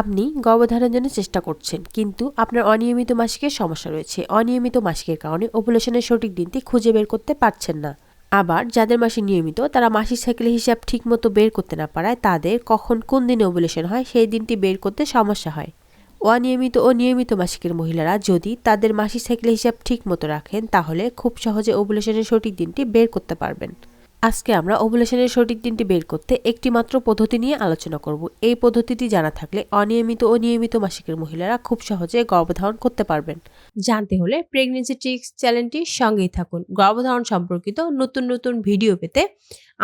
আপনি গর্ভধারণের জন্য চেষ্টা করছেন, কিন্তু আপনার অনিয়মিত মাসিকের সমস্যা রয়েছে। অনিয়মিত মাসিকের কারণে ওভুলেশনের সঠিক দিনটি খুঁজে বের করতে পারছেন না। আবার যাদের মাসিক নিয়মিত, তারা মাসিক সাইকেলের হিসাব ঠিকমতো বের করতে না পারায় তাদের কখন কোন দিনে ওভুলেশন হয় সেই দিনটি বের করতে সমস্যা হয়। অনিয়মিত ও নিয়মিত মাসিকের মহিলারা যদি তাদের মাসিক সাইকেলের হিসাব ঠিকমতো রাখেন, তাহলে খুব সহজে ওভুলেশনের সঠিক দিনটি বের করতে পারবেন। আজকে আমরা ওভুলেশনের সঠিক দিনটি বের করতে একটি মাত্র পদ্ধতি নিয়ে আলোচনা করব। এই পদ্ধতিটি জানা থাকলে অনিয়মিত ও নিয়মিত মাসিকের মহিলারা খুব সহজে গর্ভধারণ করতে পারবেন। জানতে হলে প্রেগন্যান্সি ট্রিক্স চ্যানেলটির সঙ্গেই থাকুন। গর্ভধারণ সম্পর্কিত নতুন নতুন ভিডিও পেতে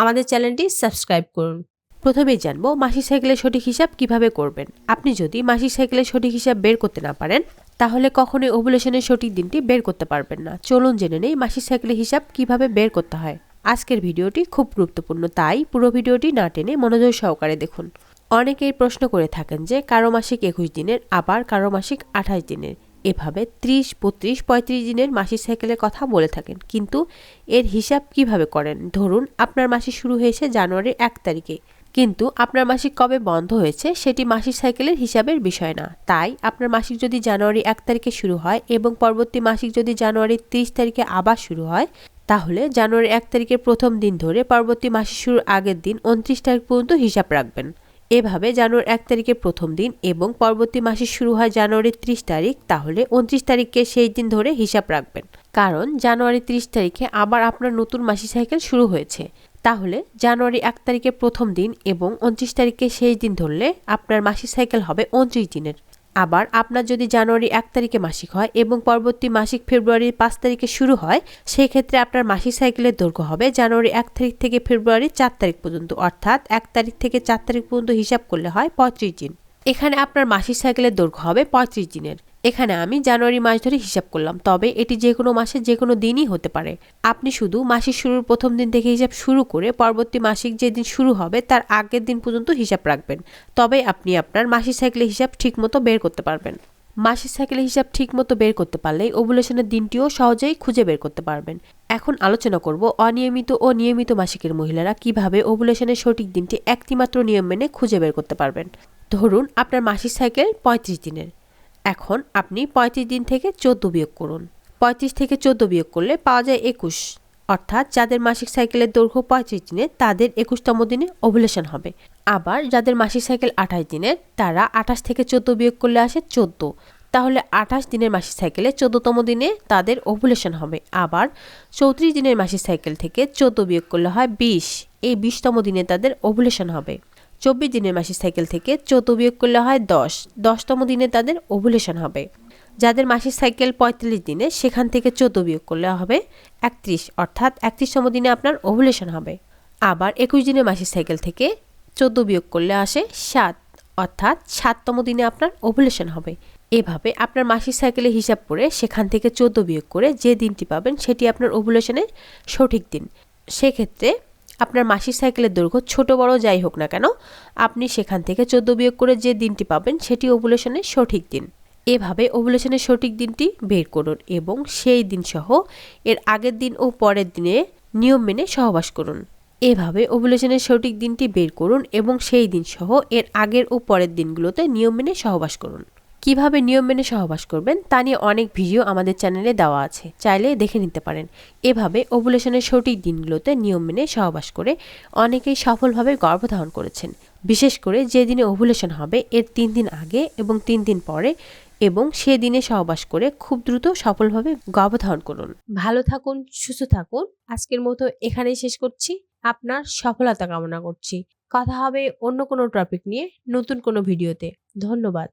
আমাদের চ্যানেলটি সাবস্ক্রাইব করুন। প্রথমেই জানবো মাসিক সাইকেলের সঠিক হিসাব কিভাবে করবেন। আপনি যদি মাসিক সাইকেলের সঠিক হিসাব বের করতে না পারেন, তাহলে কখনোই ওভুলেশনের সঠিক দিনটি বের করতে পারবেন না। চলুন জেনে নেই মাসিক সাইকেলের হিসাব কিভাবে বের করতে হয়। আজকের ভিডিওটি খুব গুরুত্বপূর্ণ, তাই পুরো ভিডিওটি না টেনে মনোযোগ সহকারে দেখুন। অনেকেই প্রশ্ন করে থাকেন যে কারো মাসিক 21 দিনের, আবার কারো মাসিক 28 দিনের, এভাবে 30, 32, 35 দিনের মাসিক সাইকেলের কথা বলে থাকেন, কিন্তু এর হিসাব কিভাবে করেন? ধরুন আপনার মাসিক শুরু হয়েছে জানুয়ারির 1 তারিখে, কিন্তু আপনার মাসিক কবে বন্ধ হয়েছে সেটি মাসিক সাইকেলের হিসাবের বিষয় না। তাই আপনার মাসিক যদি জানুয়ারি 1 তারিখে শুরু হয় এবং পরবর্তী মাসিক যদি জানুয়ারি 30 তারিখে আবার শুরু হয়, তাহলে জানুয়ারি 1 তারিখের প্রথম দিন ধরে পরবর্তী মাসের শুরুর আগের দিন 29 তারিখ পর্যন্ত হিসাব রাখবেন। এভাবে জানুয়ারি 1 তারিখের প্রথম দিন এবং পরবর্তী মাসে শুরু হয় জানুয়ারি 30 তারিখ, তাহলে 29 তারিখকে সেই দিন ধরে হিসাব রাখবেন। কারণ জানুয়ারি 30 তারিখে আবার আপনার নতুন মাসিক সাইকেল শুরু হয়েছে। তাহলে জানুয়ারি 1 তারিখের প্রথম দিন এবং 29 তারিখকে সেই দিন ধরলে আপনার মাসিক সাইকেল হবে 29 দিনের। আবার আপনার যদি জানুয়ারি 1 তারিখে মাসিক হয় এবং পরবর্তী মাসিক ফেব্রুয়ারির 5 তারিখে শুরু হয়, সেই ক্ষেত্রে আপনার মাসিক সাইকেলের দৈর্ঘ্য হবে জানুয়ারি 1 তারিখ থেকে ফেব্রুয়ারি 4 তারিখ পর্যন্ত, অর্থাৎ 1 তারিখ থেকে 4 তারিখ পর্যন্ত হিসাব করলে হয় 35 দিন। এখানে আপনার মাসিক সাইকেলের দৈর্ঘ্য হবে 35 দিনের। এখানে আমি জানুয়ারি মাস ধরে হিসাব করলাম, তবে এটি যে কোনো মাসে যে কোনো দিনই হতে পারে। আপনি শুধু মাসিক শুরুর প্রথম দিন থেকে হিসাব শুরু করে পরবর্তী মাসিক যে দিন শুরু হবে তার আগের দিন পর্যন্ত হিসাব রাখবেন, তবে আপনি আপনার মাসিক সাইকেলের হিসাব ঠিকমতো বের করতে পারবেন। মাসিক সাইকেলের হিসাব ঠিকমতো বের করতে পারলেই ওভুলেশনের দিনটিও সহজেই খুঁজে বের করতে পারবেন। এখন আলোচনা করব অনিয়মিত ও নিয়মিত মাসিকের মহিলারা কিভাবে ওভুলেশনের সঠিক দিনটি একটিমাত্র নিয়ম মেনে খুঁজে বের করতে পারবেন। ধরুন আপনার মাসিক সাইকেল 35 দিনের। এখন আপনি 35 দিন থেকে 14 বিয়োগ করুন। 35 থেকে 14 বিয়োগ করলে পাওয়া যায় 21, অর্থাৎ যাদের মাসিক সাইকেলের দৈর্ঘ্য 35 দিনের তাদের 21তম দিনে ওভুলেশন হবে। আবার যাদের মাসিক সাইকেল 28 দিনের, তারা 28 থেকে 14 বিয়োগ করলে আসে 14, তাহলে 28 দিনের মাসিক সাইকেলে 14তম দিনে তাদের ওভুলেশন হবে। আবার 34 দিনের মাসিক সাইকেল থেকে 14 বিয়োগ করলে হয় 20, এই 20তম দিনে তাদের ওভুলেশন হবে। 24 দিনের মাসিক সাইকেল থেকে 14 বিয়োগ করলে হয় 10, 10তম দিনে তাদের ওভুলেশন হবে। যাদের মাসিক সাইকেল 45 দিনে, সেখান থেকে 14 বিয়োগ করলে হবে 31, অর্থাৎ 31তম দিনে আপনার ওভুলেশন হবে। আবার 21 দিনের মাসিক সাইকেল থেকে 14 বিয়োগ করলে আসে 7, অর্থাৎ 7তম দিনে আপনার ওভুলেশন হবে। এভাবে আপনার মাসিক সাইকেলের হিসাব করে সেখান থেকে 14 বিয়োগ করে যে দিনটি পাবেন সেটি আপনার ওভুলেশনের সঠিক দিন। সেক্ষেত্রে আপনার মাসিক সাইকেলের দৈর্ঘ্য ছোট বড় যাই হোক না কেন, আপনি সেখান থেকে 14 বিয়োগ করে যে দিনটি পাবেন সেটি ওভুলেশনের সঠিক দিন। এভাবে ওভুলেশনের সঠিক দিনটি বের করুন এবং সেই দিন সহ এর আগের দিন ও পরের দিনে নিয়ম মেনে সহবাস করুন। এভাবে ওভুলেশনের সঠিক দিনটি বের করুন এবং সেই দিন সহ এর আগের ও পরের দিনগুলোতে নিয়ম মেনে সহবাস করুন। কিভাবে নিয়ম মেনে সহবাস করবেন তা নিয়ে অনেক ভিডিও আমাদের চ্যানেলে দেওয়া আছে, চাইলে দেখে নিতে পারেন। এভাবে ওভুলেশনের সঠিক দিনগুলোতে নিয়ম মেনে সহবাস করে অনেকেই সফলভাবে গর্ভধারণ করেছেন। বিশেষ করে যে দিনে ওভুলেশন হবে এর 3 দিন আগে এবং 3 দিন পরে, এবং সে দিনে সহবাস করে খুব দ্রুত সফলভাবে গর্ভধারণ করুন। ভালো থাকুন, সুস্থ থাকুন। আজকের মতো এখানেই শেষ করছি। আপনার সফলতা কামনা করছি। কথা হবে অন্য কোনো টপিক নিয়ে নতুন কোনো ভিডিওতে। ধন্যবাদ।